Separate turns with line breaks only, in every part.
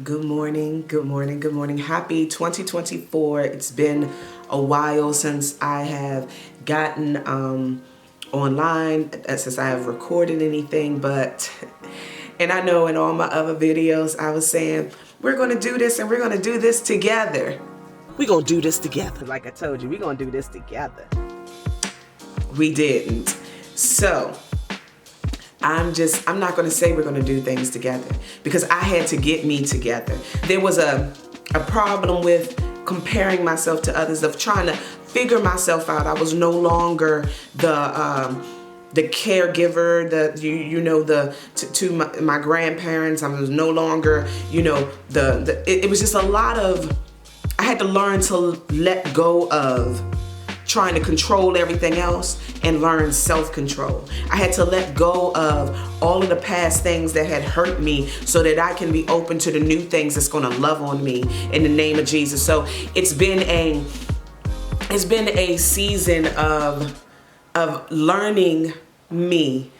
Good morning, good morning, good morning. Happy 2024. It's been a while since I have gotten online, since I have recorded anything, and I know in all my other videos I was saying, we're going to do this and we're going to do this together. We're going to do this together. Like I told you, we're going to do this together. We didn't. So I'm not going to say we're going to do things together because I had to get me together. There was a problem with comparing myself to others, of trying to figure myself out. I was no longer the caregiver, to my grandparents. I was no longer, it was just a lot of, I had to learn to let go of trying to control everything else and learn self-control. I had to let go of all of the past things that had hurt me so that I can be open to the new things that's going to love on me in the name of Jesus. So it's been a season of learning me,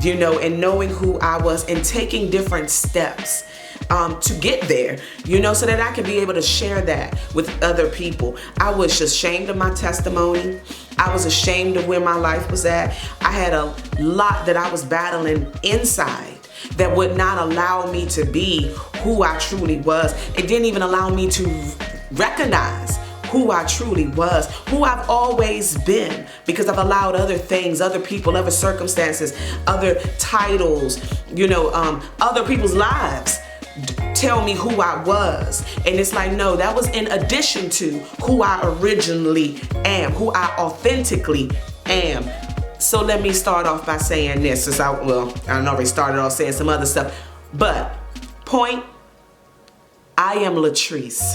and knowing who I was and taking different steps to get there, so that I can be able to share that with other people. I was ashamed of my testimony. I was ashamed of where my life was at. I had a lot that I was battling inside that would not allow me to be who I truly was. It didn't even allow me to recognize who I truly was, who I've always been, because I've allowed other things, other people, other circumstances, other titles, other people's lives tell me who I was. And it's like, no, that was in addition to who I originally am, who I authentically am. So let me start off by saying this, since I already started off saying some other stuff, but point, I am Latrice.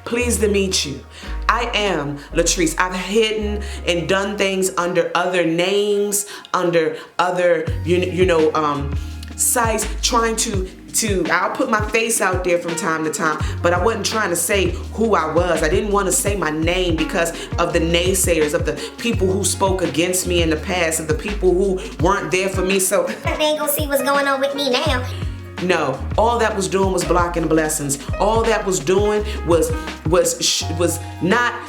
Pleased to meet you. I am Latrice. I've hidden and done things under other names, under other, sites, trying to I'll put my face out there from time to time, but I wasn't trying to say who I was. I didn't want to say my name because of the naysayers, of the people who spoke against me in the past, of the people who weren't there for me. So
they ain't gonna see what's going on with me now.
No, all that was doing was blocking blessings. All that was doing was not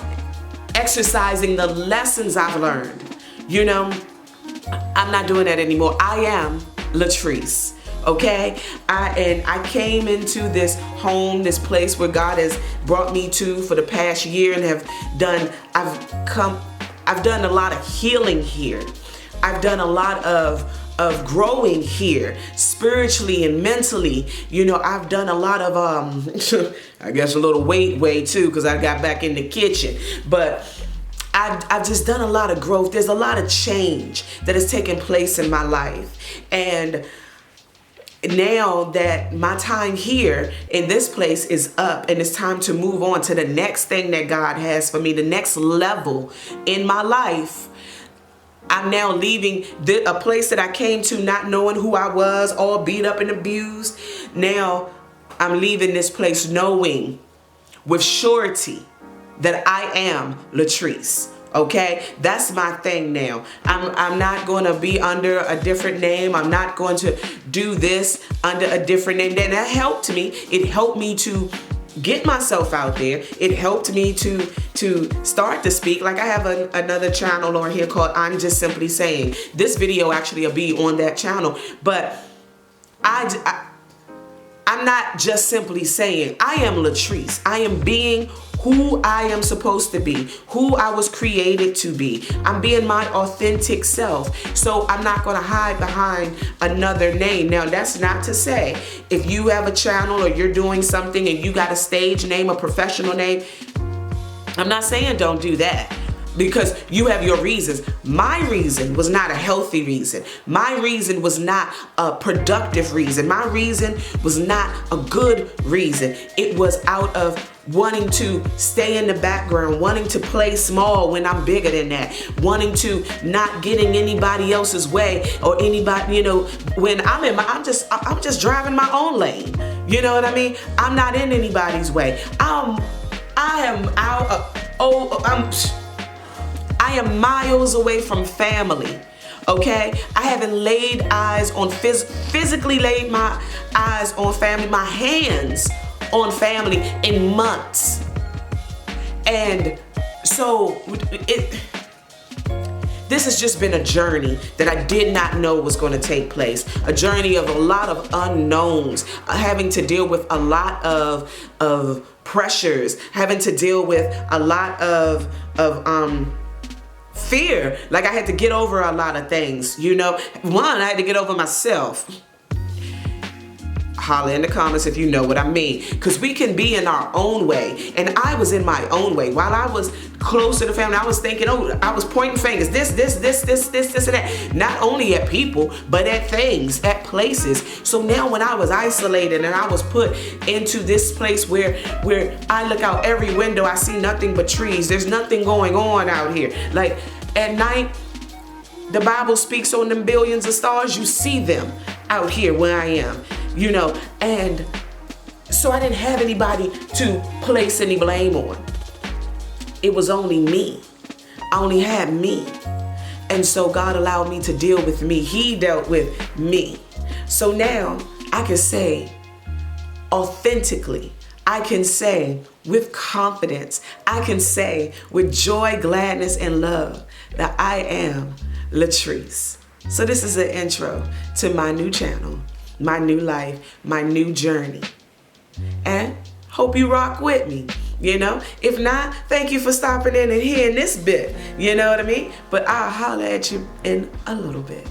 exercising the lessons I've learned. I'm not doing that anymore. I am Latrice. Okay, I came into this home, this place where God has brought me to for the past year, and I've done a lot of healing here. I've done a lot of growing here, spiritually and mentally. I've done a lot of I guess a little weight too, because I got back in the kitchen, but I've just done a lot of growth. There's a lot of change that has taken place in my life, and now that my time here in this place is up, and it's time to move on to the next thing that God has for me, the next level in my life. I'm now leaving a place that I came to not knowing who I was, all beat up and abused. Now I'm leaving this place knowing with surety that I am Latrice. Okay, that's my thing now. I'm not going to be under a different name. I'm not going to do this under a different name. Then that helped me. It helped me to get myself out there. It helped me to start to speak. Like, I have another channel on here called I'm Just Simply Saying. This video actually will be on that channel, but I'm not just simply saying. I am Latrice. I am being who I am supposed to be, who I was created to be. I'm being my authentic self. So I'm not going to hide behind another name. Now, that's not to say if you have a channel or you're doing something and you got a stage name, a professional name, I'm not saying don't do that, because you have your reasons. My reason was not a healthy reason. My reason was not a productive reason. My reason was not a good reason. It was out of wanting to stay in the background, wanting to play small when I'm bigger than that, wanting to not getting anybody else's way, or anybody, when I'm just driving my own lane. You know what I mean? I'm not in anybody's way. I am miles away from family. Okay, I haven't laid eyes on physically laid my eyes on family. My hands on family in months. And so this has just been a journey that I did not know was going to take place. A journey of a lot of unknowns, having to deal with a lot of pressures, having to deal with a lot of fear. Like I had to get over a lot of things, you know. One, I had to get over myself. Holler in the comments if you know what I mean. Because we can be in our own way. And I was in my own way. While I was close to the family, I was thinking, oh, I was pointing fingers. This, and that. Not only at people, but at things, at places. So now when I was isolated and I was put into this place where I look out every window, I see nothing but trees. There's nothing going on out here. Like at night, the Bible speaks on them billions of stars. You see them out here where I am. You know, and so I didn't have anybody to place any blame on. It was only me. I only had me. And so God allowed me to deal with me. He dealt with me. So now I can say authentically, I can say with confidence, I can say with joy, gladness, and love that I am Latrice. So this is an intro to my new channel, my new life, my new journey. And hope you rock with me, you know? If not, thank you for stopping in and hearing this bit, you know what I mean? But I'll holler at you in a little bit.